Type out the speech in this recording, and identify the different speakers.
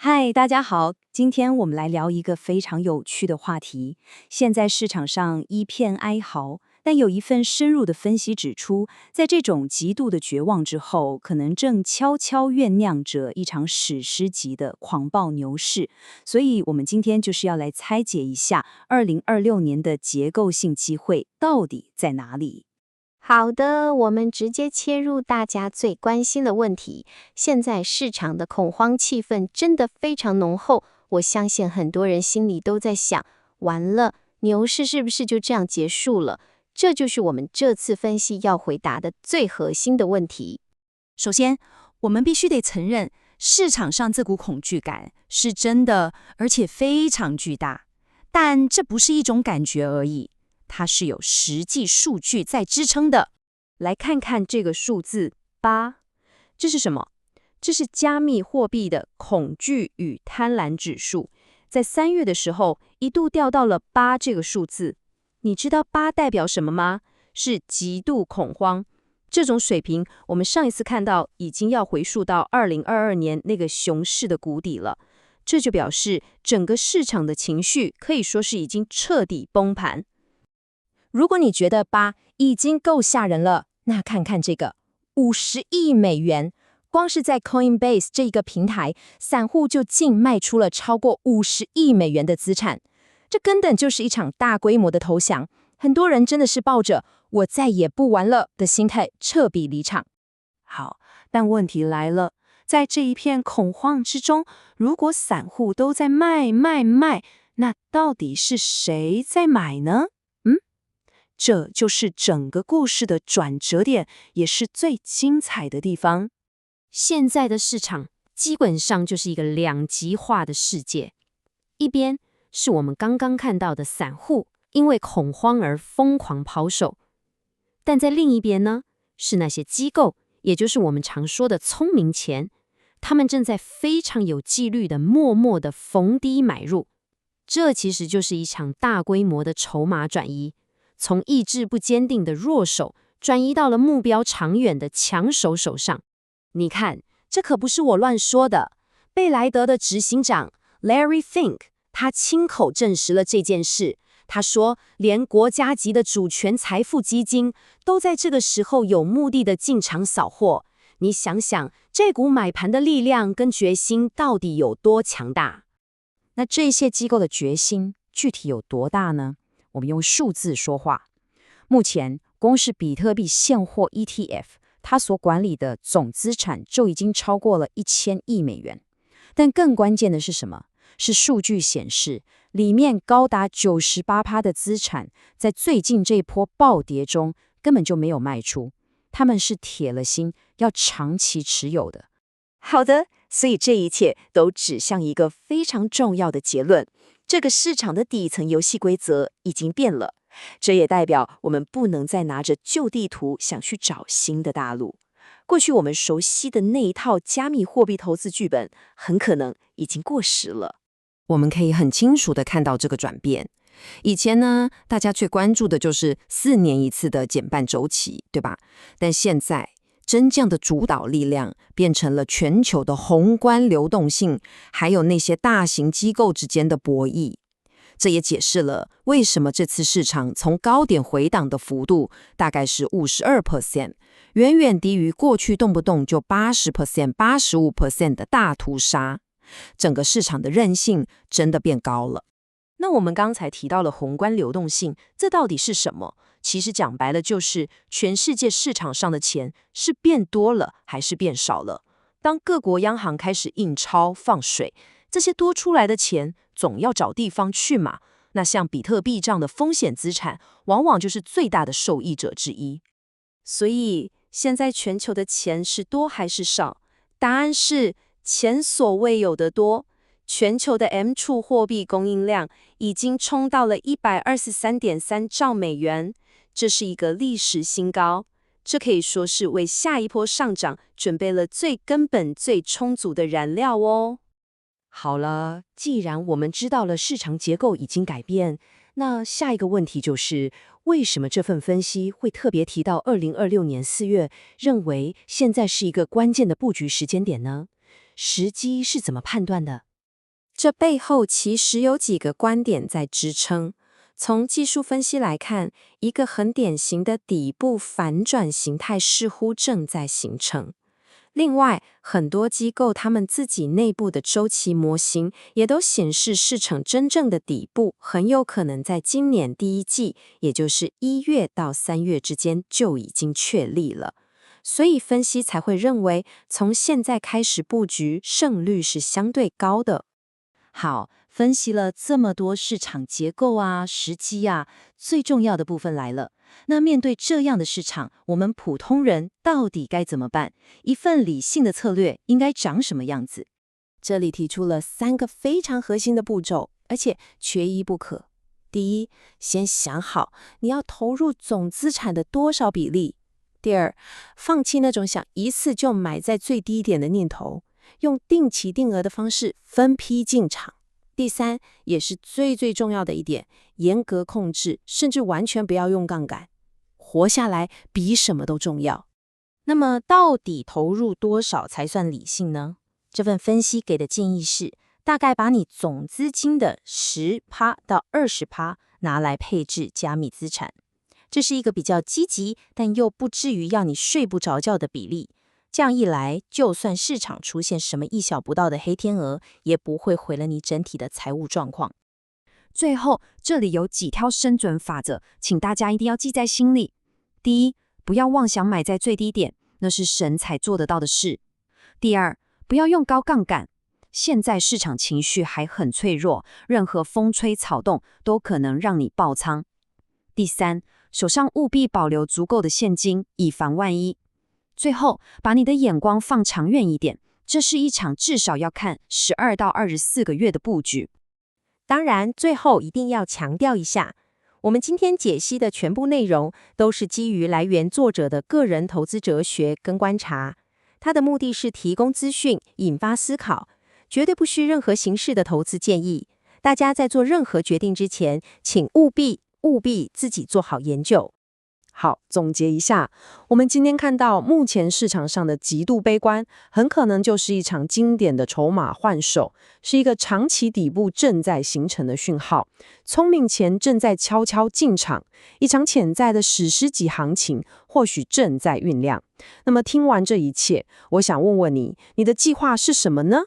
Speaker 1: 嗨，大家好，今天我们来聊一个非常有趣的话题。现在市场上一片哀嚎，但有一份深入的分析指出，在这种极度的绝望之后，可能正悄悄酝酿着一场史诗级的狂暴牛市。所以，我们今天就是要来拆解一下2026年的结构性机会到底在哪里。
Speaker 2: 好的，我们直接切入大家最关心的问题。现在市场的恐慌气氛真的非常浓厚，我相信很多人心里都在想，完了，牛市是不是就这样结束了？这就是我们这次分析要回答的最核心的问题。
Speaker 3: 首先，我们必须得承认，市场上这股恐惧感是真的，而且非常巨大。但这不是一种感觉而已，它是有实际数据在支撑的。
Speaker 1: 来看看这个数字8，这是什么？这是加密货币的恐惧与贪婪指数，在3月的时候一度掉到了8这个数字。你知道8代表什么吗？是极度恐慌。这种水平，我们上一次看到已经要回溯到2022年那个熊市的谷底了。这就表示整个市场的情绪可以说是已经彻底崩盘。
Speaker 4: 如果你觉得8已经够吓人了，那看看这个50亿美元，光是在 Coinbase 这一个平台，散户就净卖出了超过50亿美元的资产，这根本就是一场大规模的投降。很多人真的是抱着我再也不玩了的心态撤笔离场。
Speaker 1: 好，但问题来了，在这一片恐慌之中，如果散户都在卖，那到底是谁在买呢？这就是整个故事的转折点，也是最精彩的地方。
Speaker 5: 现在的市场基本上就是一个两极化的世界，一边是我们刚刚看到的散户因为恐慌而疯狂抛售，但在另一边呢，是那些机构，也就是我们常说的聪明钱，他们正在非常有纪律的默默的逢低买入。这其实就是一场大规模的筹码转移，从意志不坚定的弱手转移到了目标长远的强手手上。
Speaker 3: 你看，这可不是我乱说的。贝莱德的执行长 Larry Fink， 他亲口证实了这件事。他说，连国家级的主权财富基金都在这个时候有目的的进场扫货。你想想，这股买盘的力量跟决心到底有多强大？
Speaker 4: 那这些机构的决心具体有多大呢？我们用数字说话。目前，光是比特币现货 ETF， 它所管理的总资产就已经超过了1000亿美元。但更关键的是什么？是数据显示，里面高达98%的资产在最近这一波暴跌中根本就没有卖出，他们是铁了心要长期持有的。
Speaker 1: 好的，所以这一切都指向一个非常重要的结论：这个市场的底层游戏规则已经变了。这也代表我们不能再拿着旧地图想去找新的大陆。过去我们熟悉的那一套加密货币投资剧本，很可能已经过时了。
Speaker 6: 我们可以很清楚地看到这个转变。以前呢，大家最关注的就是4年一次的减半周期，对吧？但现在，真正的主导力量变成了全球的宏观流动性，还有那些大型机构之间的博弈。这也解释了为什么这次市场从高点回档的幅度大概是52%，远远低于过去动不动就80%、85% 的大屠杀。整个市场的韧性真的变高了。
Speaker 1: 那我们刚才提到了宏观流动性，这到底是什么？其实讲白了就是全世界市场上的钱是变多了还是变少了。当各国央行开始印钞放水，这些多出来的钱总要找地方去嘛。那像比特币这样的风险资产，往往就是最大的受益者之一。所以现在全球的钱是多还是少？答案是前所未有的多。全球的 M 处货币供应量已经冲到了123.3兆美元，这是一个历史新高。这可以说是为下一波上涨准备了最根本、最充足的燃料哦。好了，既然我们知道了市场结构已经改变，那下一个问题就是，为什么这份分析会特别提到2026年4月，认为现在是一个关键的布局时间点呢？时机是怎么判断的？这背后其实有几个观点在支撑。从技术分析来看，一个很典型的底部反转形态似乎正在形成。另外，很多机构他们自己内部的周期模型也都显示市场真正的底部很有可能在今年第一季，也就是1月到3月之间就已经确立了。所以分析才会认为，从现在开始布局，胜率是相对高的。
Speaker 4: 好，分析了这么多市场结构啊、时机啊，最重要的部分来了。那面对这样的市场，我们普通人到底该怎么办？一份理性的策略应该长什么样子？
Speaker 3: 这里提出了3个非常核心的步骤，而且缺一不可。第一，先想好你要投入总资产的多少比例。第二，放弃那种想一次就买在最低点的念头，用定期定额的方式分批进场。第三，也是最重要的一点，严格控制，甚至完全不要用杠杆。活下来比什么都重要。
Speaker 5: 那么，到底投入多少才算理性呢？这份分析给的建议是，大概把你总资金的10%到20%拿来配置加密资产。这是一个比较积极，但又不至于要你睡不着觉的比例。这样一来，就算市场出现什么意想不到的黑天鹅，也不会毁了你整体的财务状况。
Speaker 4: 最后，这里有几条生存法则，请大家一定要记在心里。第一，不要妄想买在最低点，那是神才做得到的事。第二，不要用高杠杆，现在市场情绪还很脆弱，任何风吹草动都可能让你爆仓。第三，手上务必保留足够的现金，以防万一。最后，把你的眼光放长远一点，这是一场至少要看12到24个月的布局。
Speaker 5: 当然，最后一定要强调一下，我们今天解析的全部内容都是基于来源作者的个人投资哲学跟观察，他的目的是提供资讯，引发思考，绝对不需任何形式的投资建议。大家在做任何决定之前，请务必自己做好研究。
Speaker 3: 好，总结一下，我们今天看到目前市场上的极度悲观，很可能就是一场经典的筹码换手，是一个长期底部正在形成的讯号。聪明钱正在悄悄进场，一场潜在的史诗级行情或许正在酝酿。那么听完这一切，我想问问你，你的计划是什么呢？